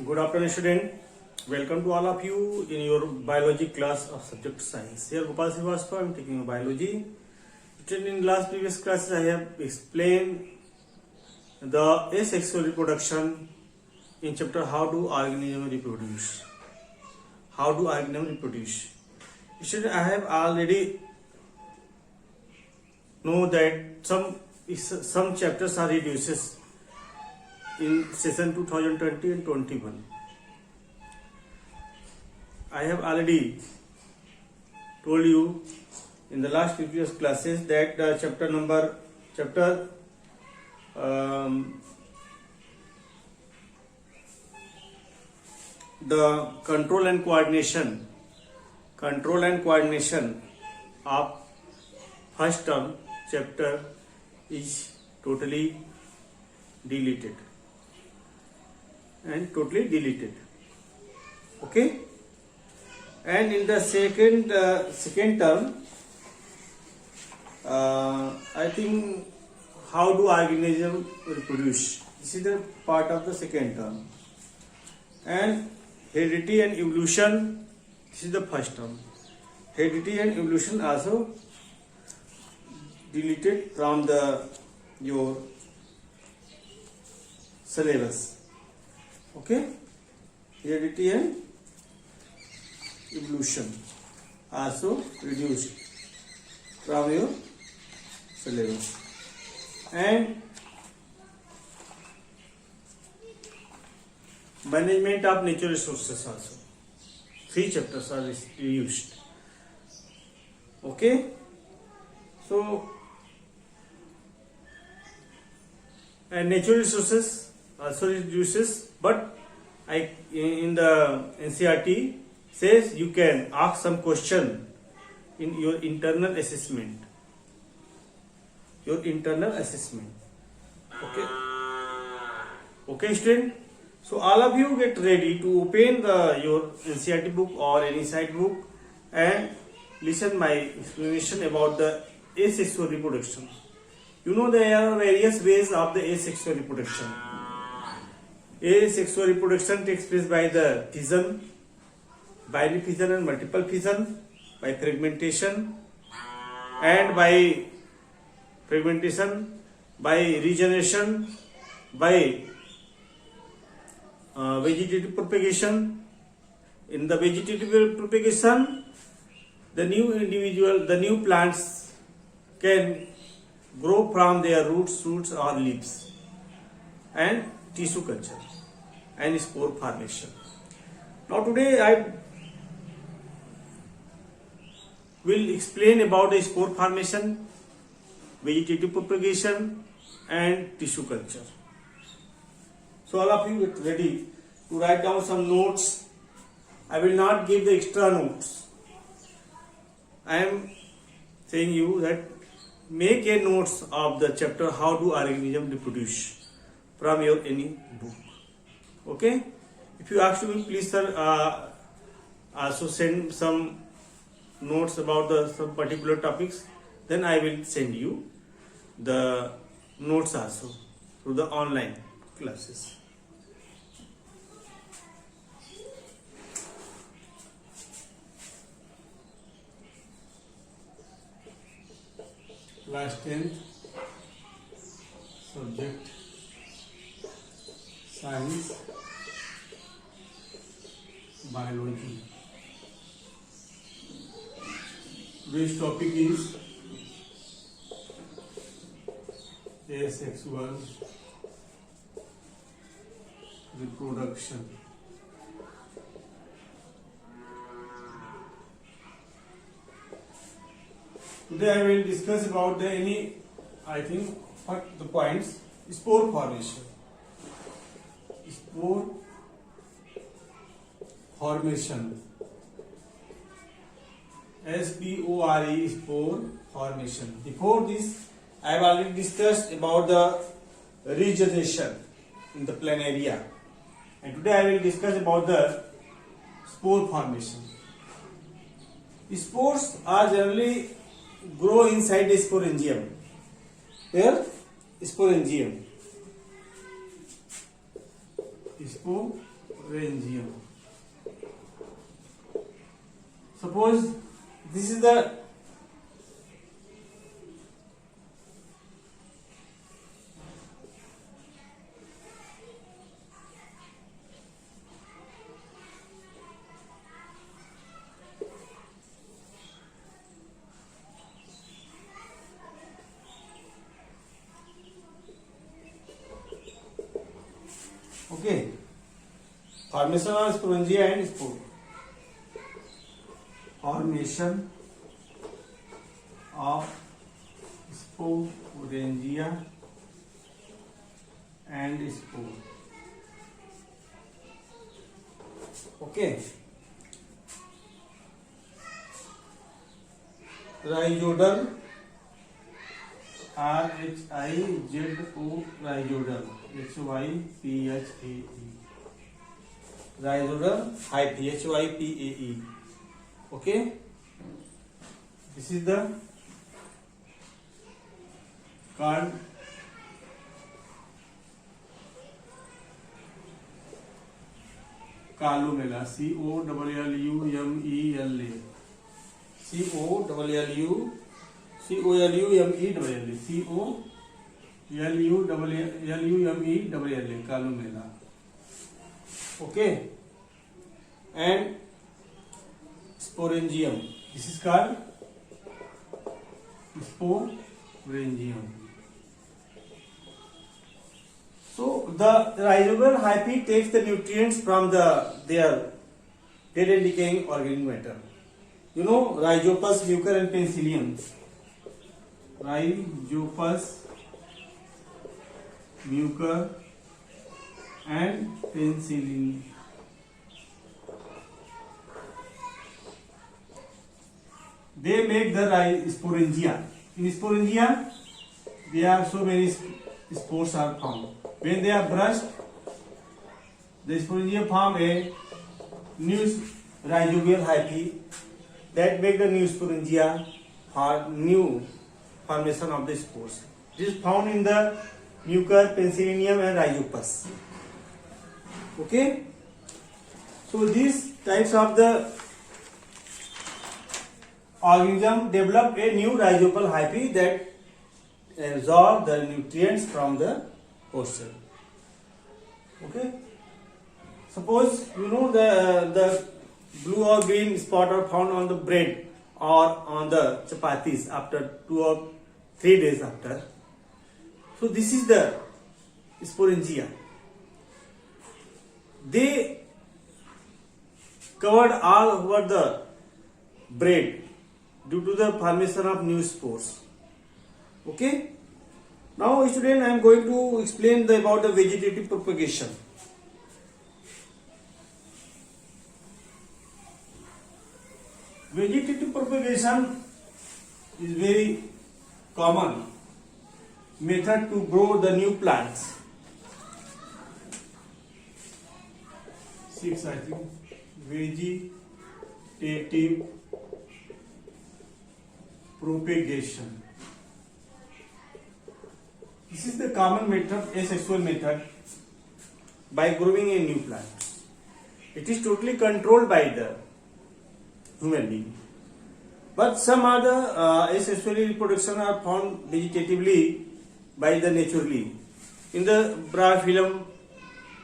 Good afternoon, student. Welcome to all of you in your biology class of subject science. Here Gopal Srivastava, I am taking biology. Student, in last previous classes I have explained the asexual reproduction in chapter how do organisms reproduce. How do organisms reproduce? Student, I have already know that some chapters are reduces in session 2020 and 21. I have already told you in the last previous classes that the control and coordination of first term chapter is totally deleted. Okay, and in the second term, I think how do organisms reproduce, this is the part of the second term, and heredity and evolution, this is the first term. Heredity and evolution also deleted from your syllabus. Okay, heredity and evolution also reduced from your syllabus, and management of natural resources also 3 chapters are reduced. Okay, so and natural resources also reduces, but in the NCERT says you can ask some question in your internal assessment. Okay, student. So all of you get ready to open your NCERT book or any side book and listen my explanation about the asexual reproduction. You know there are various ways of the asexual reproduction. Asexual reproduction takes place by the fission, binary fission and multiple fission, by fragmentation, and by regeneration, by vegetative propagation. In the vegetative propagation, the new plants can grow from their roots or leaves, and tissue culture and spore formation. Now today I will explain about the spore formation, vegetative propagation and tissue culture. So all of you get ready to write down some notes. I will not give the extra notes. I am saying you that make a notes of the chapter how do organisms reproduce from your any book. Okay, if you ask me, please sir also send some notes about some particular topics, then I will send you the notes also through the online classes. Class 10th subject science biology. Today's topic is asexual reproduction. Today I will discuss about the points. Spore formation. Spore formation. SPORE, spore formation. Before this, I have already discussed about the regeneration in the planaria, and today I will discuss about the spore formation. Spores are generally grow inside the sporangium. Here, sporangium. sporangium. Suppose this is the okay, formation of sporangia and spore. Formation of sporangia and spore. Okay. Rhizodal, RHIZO, rhizodal, HYPHAE. Rhizodal hyphae, HYPAE. Okay. This is the called columella. COLLUMELA. COLLUMELA. Columella. Okay. And sporangium. This is called sporangium. So the rhizobal hyphae takes the nutrients from their dead and decaying organic matter. You know, Rhizopus, Mucor and Penicillium. Rhizopus, Mucor and Penicillium. They make the sporangia. In sporangia, there are so many spores are found. When they are brushed, the sporangia form a new rhizobal hyphae that make the new sporangia or new formation of the spores. It is found in the Mucor, Penicillium and Rhizopus. Okay. So these types of the organism develop a new rhizobal hyphae that absorb the nutrients from the host cell. Okay. Suppose you know the blue or green spot are found on the bread or on the chapatis after 2 or 3 days after. So this is the sporangia. They covered all over the bread due to the formation of new spores. Okay. Now student, I am going to explain about the vegetative propagation. Vegetative propagation is very common method to grow the new plants. 6 I think. Vegetative propagation. This is the common method, asexual method by growing a new plant. It is totally controlled by the human being. But some other asexual reproduction are found vegetatively by the naturally. In the Bryophyllum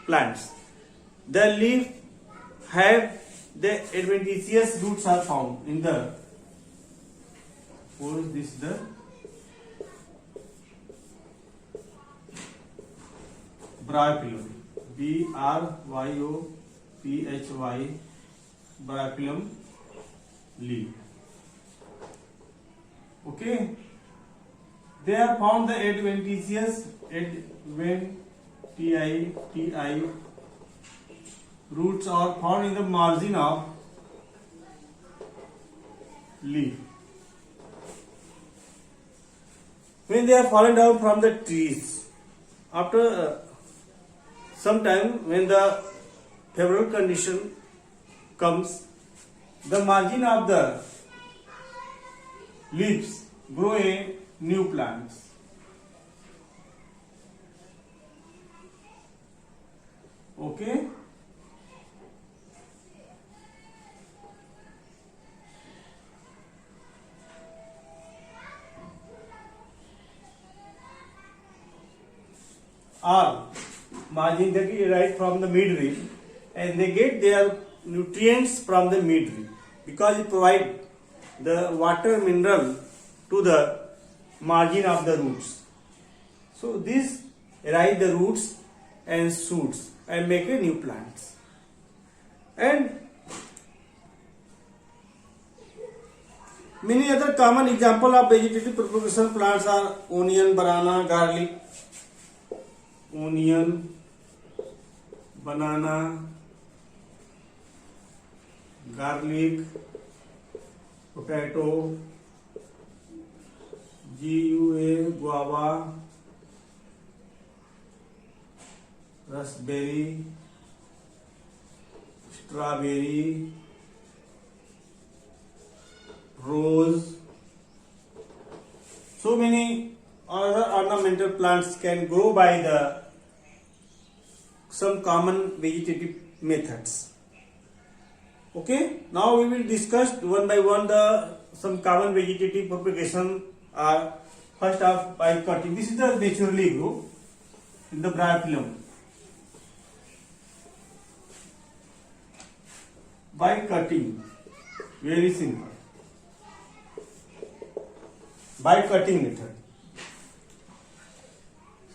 plants, the leaf have the adventitious roots are found in the. Suppose this is the Bryophyllum, BRYOPHY, Bryophyllum leaf. Okay, they are found the adventitious roots are found in the margin of leaf. When they are fallen down from the trees, after some time, when the favorable condition comes, the margin of the leaves grow a new plants. Okay. or margin that is derived from the midrib, and they get their nutrients from the midrib because it provides the water mineral to the margin of the roots. So this rise the roots and shoots and make a new plants. And many other common example of vegetative propagation plants are onion, banana, garlic. Onion, banana, garlic, potato, GUA, guava, raspberry, strawberry, rose. So many other ornamental plants can grow by the some common vegetative methods. Okay, now we will discuss one by one the some common vegetative propagation are first of by cutting. This is the naturally grow in the bryophyllum. By cutting, very simple. By cutting method.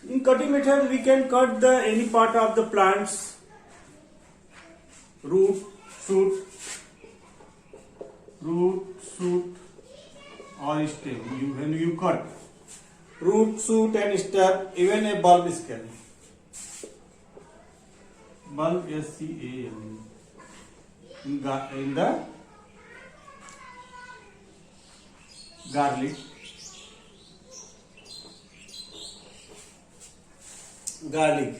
In cutting method, we can cut the any part of the plants, root, shoot, or stem. When you cut root, shoot, and stem, even a bulb scale. Bulb, SCAL. In the garlic.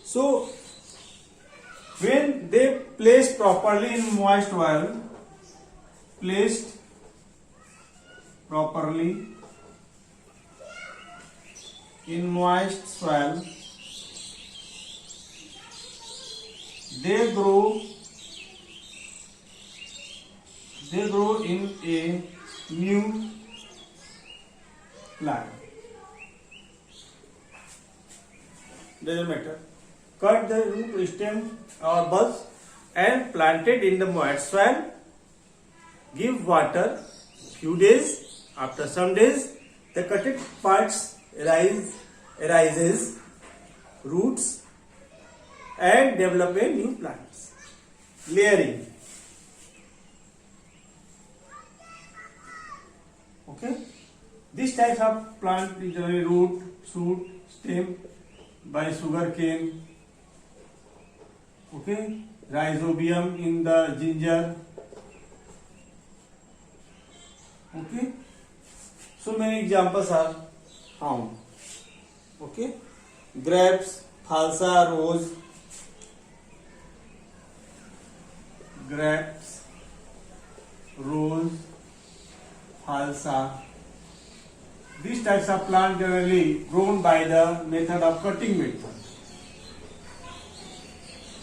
So when they placed properly in moist soil, placed properly in moist soil, they grow in a new plant. Doesn't matter. Cut the root, stem or bulbs and planted in the moist soil. Give water. Few days. After some days, the cutted parts arises roots and develop a new plants. Layering. Okay. This type of plant is generally root, shoot, stem. By sugar cane, okay, rhizobium in the ginger, okay. So many examples are found, okay. Grapes, falsa, rose, grapes, rose, falsa. These types of plants generally grown by the method of cutting method.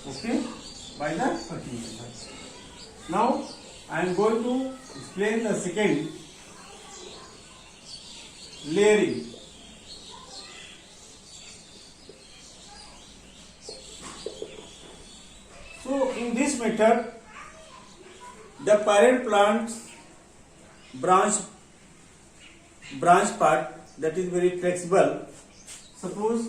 Okay, by the cutting method. Now I am going to explain the second, layering. So in this method, the parent plant's branch part that is very flexible. Suppose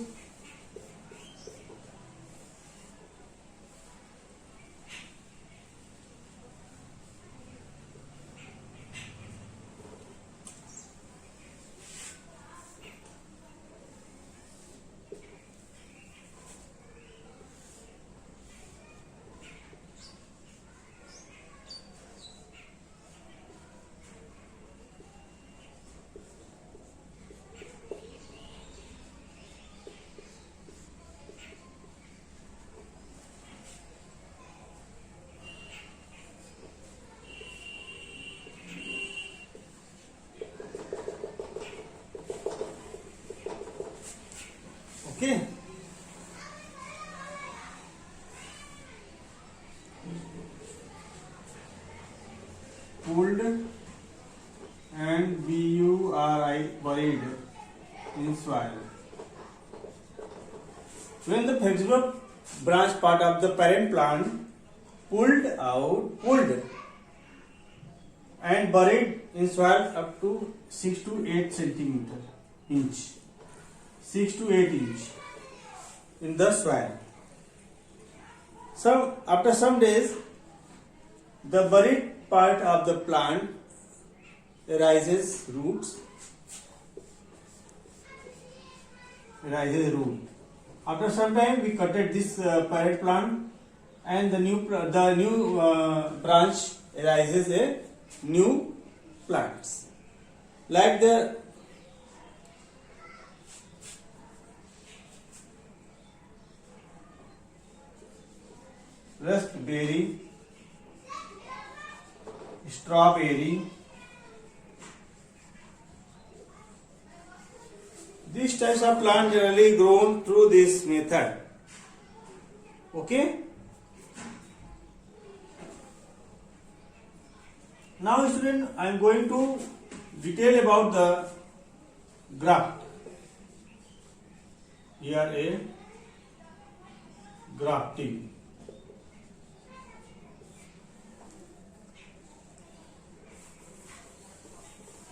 okay. Pulled and buried in soil. when the flexible branch part of the parent plant pulled and buried in soil up to 6 to 8 centimeter inch 6 to 8 inch in the soil. After some days, the buried part of the plant arises root. After some time, we cutted this parent plant, and the new branch arises a new plants like the raspberry, strawberry. These types of plants generally grown through this method. Okay. Now, student, I am going to detail about the graft. Here a grafting.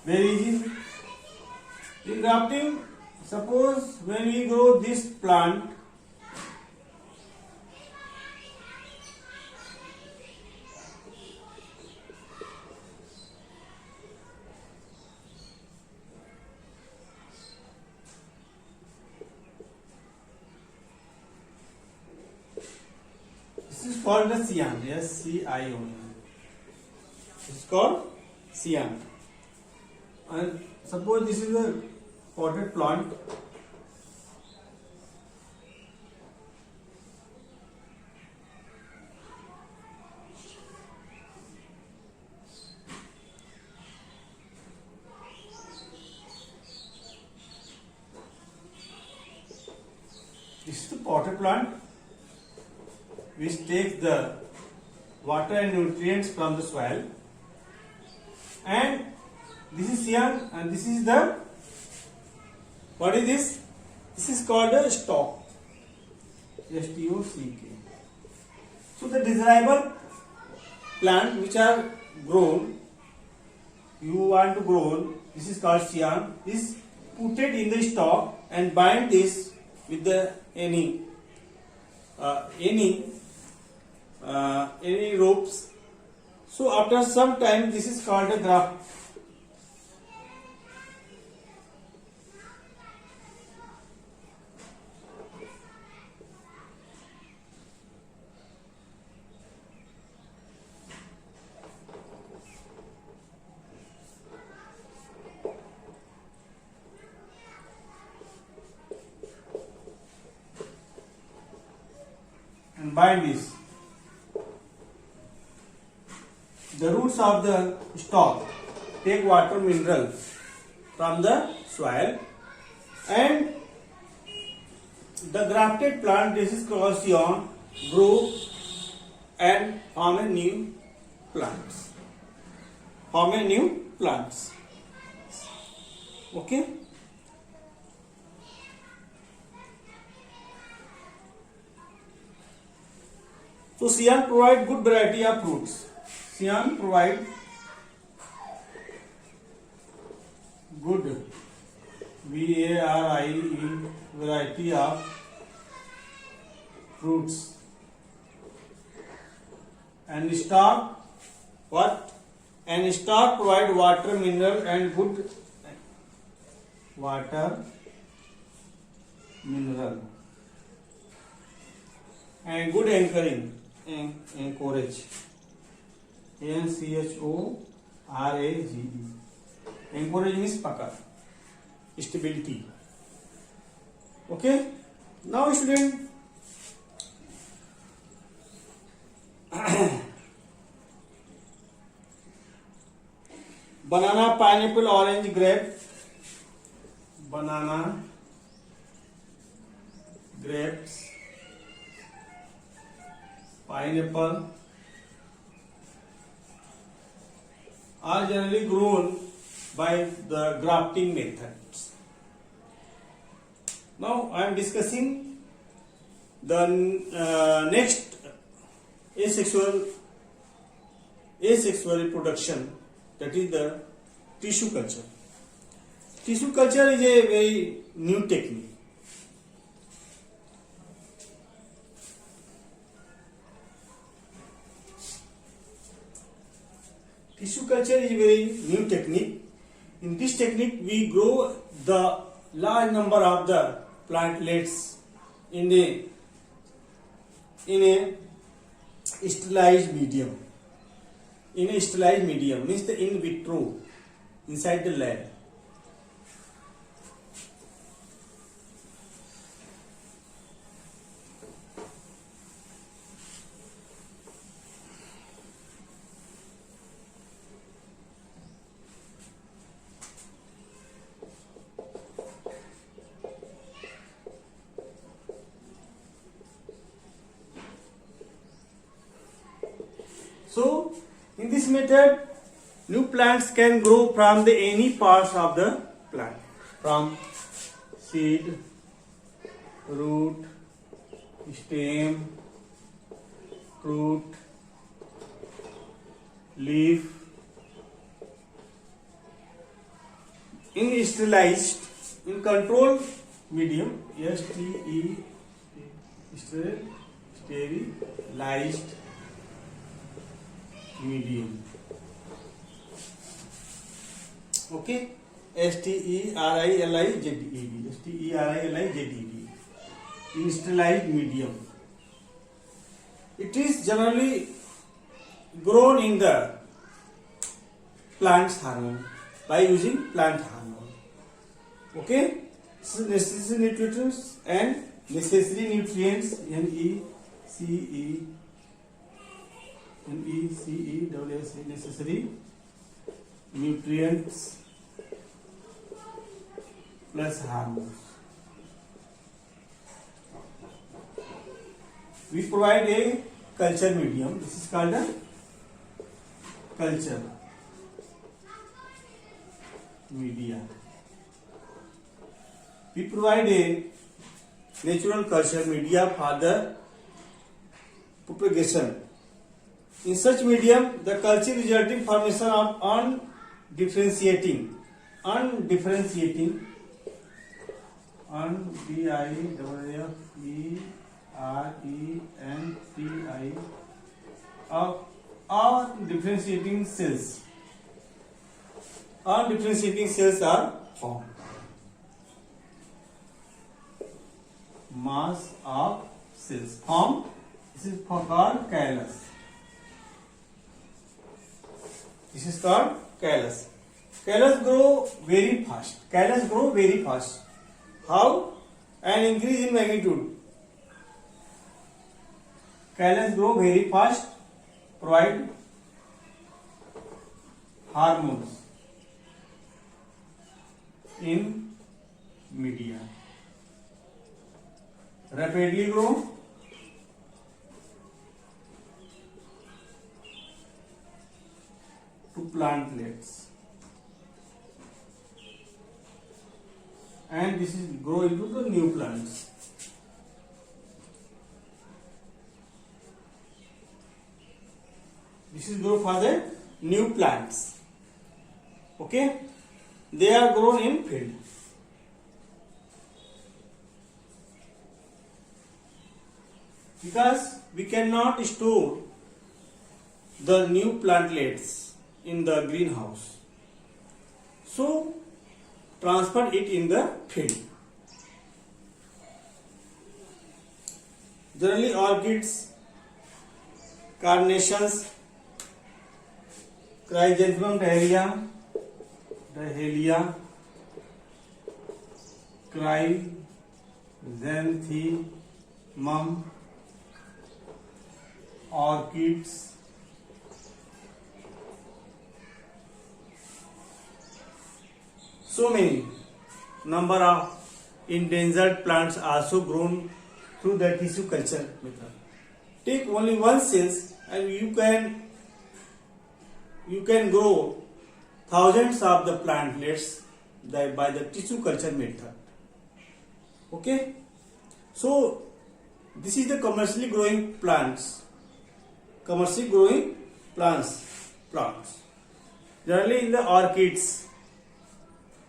Very easy. In grafting, suppose when we grow this plant, this is called the scion. S-C-I-O-N. This is called scion. And suppose this is a potted plant. This is the potted plant which takes the water and nutrients from the soil, and this is scion, and this is the, what is this? This is called a stalk. S-T-O-C-K. So the desirable plant which are grown, you want to grow, this is called scion, is put it in the stalk and bind this with the any ropes. So after some time, this is called a graft. And bind this. The roots of the stalk take water mineral from the soil, and the grafted plant, this is called scion, grow and form a new plants. Okay. So scion provide good variety of fruits. Scion provide good variety of fruits. And stalk, what? And stalk provide water, mineral and good water, mineral and good anchoring. Anchorage. A-N-C-H-O-R-A-G-E. Anchorage means pakad. Stability. Okay. Now student, banana, pineapple, orange, grape. Banana, grapes, pineapple are generally grown by the grafting methods. Now I am discussing The next asexual reproduction, that is the tissue culture. Tissue culture is a very new technique. Tissue culture is a very new technique. In this technique, we grow the large number of the plantlets in a sterilized medium. In a sterilized medium means the in vitro, inside the lab. So, in this method, new plants can grow from the any parts of the plant, from seed, root, stem, fruit, leaf. In sterilized, in controlled medium, sterilized medium. Okay, sterilized, in sterilized medium. It is generally grown in the plant's hormone by using plant hormone. Okay, so necessary nutrients and necessary nutrients necessary nutrients plus hormones. We provide a culture medium. This is called a culture media. We provide a natural culture media for the propagation. In such medium, the culture resulting formation of undifferentiating of undifferentiating cells. Undifferentiating cells are formed. Mass of cells formed. This is called callus. This is called callus. Callus grow very fast. How? An increase in magnitude. Callus grow very fast. Provide hormones in media. Rapidly grow. To plantlets, and this is grow into the new plants. This is grow for the new plants. Okay, they are grown in field. Because we cannot store the new plantlets in the greenhouse, so transfer it in the field. Generally, orchids, carnations, chrysanthemum, dahlia, chrysanthemum, orchids, so many number of endangered plants also grown through the tissue culture method. Take only one cells and you can grow thousands of the plantlets by the tissue culture method. Okay, so This is the commercially growing plants. Commercially growing plants. Generally in the orchids,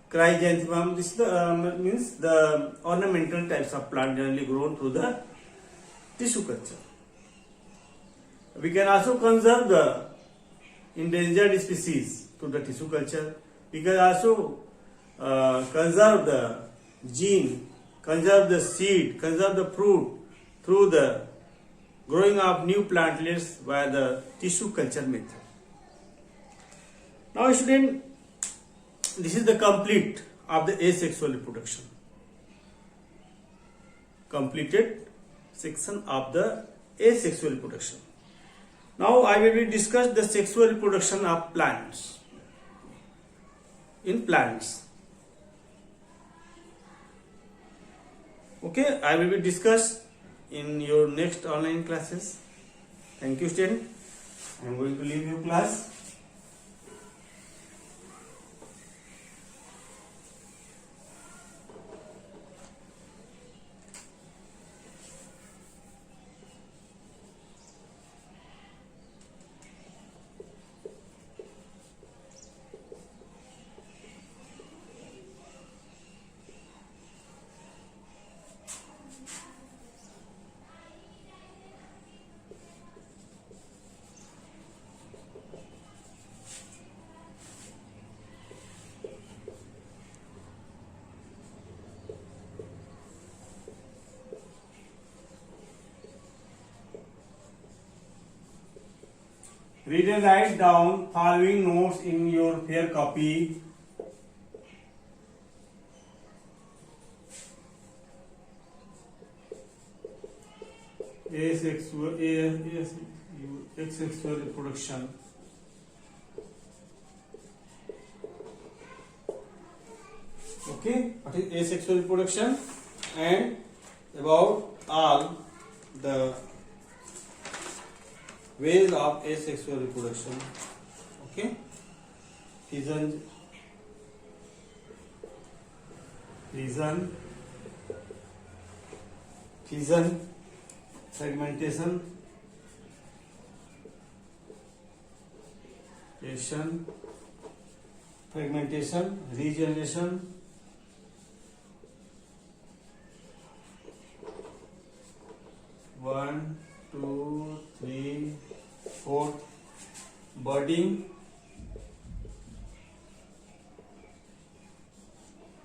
chrysanthemum. This is the means the ornamental types of plant generally grown through the tissue culture. We can also conserve the endangered species through the tissue culture. We can also conserve the gene, conserve the seed, conserve the fruit through the growing of new plantlets via the tissue culture method. Now student, this is the complete of the asexual reproduction. Completed section of the asexual reproduction. Now I will discuss the sexual reproduction of plants. In plants. Okay, I will be discussed in your next online classes. Thank you, student. I am going to leave your class. Read and write down following notes in your fair copy. Asexual reproduction. Okay, what is asexual reproduction and about all the ways of asexual reproduction. Okay, fission, fragmentation, regeneration, one, two, three, four, budding,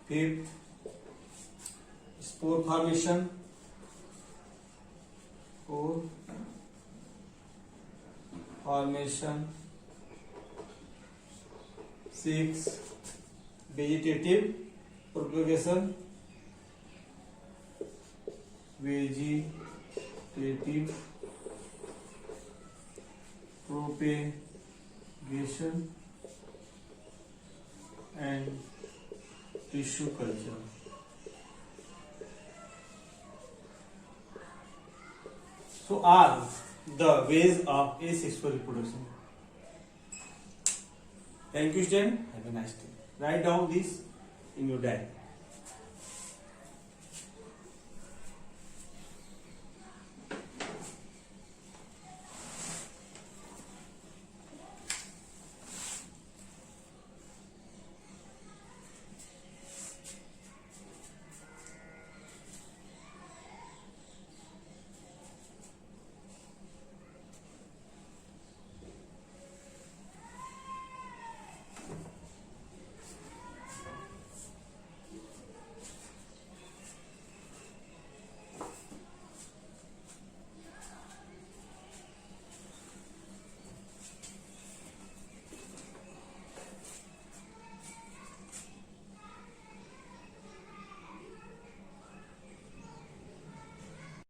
fifth, spore formation, six, vegetative propagation, propagation, and tissue culture. So are the ways of asexual reproduction. Thank you, student. Have a nice day. Write down this in your diary.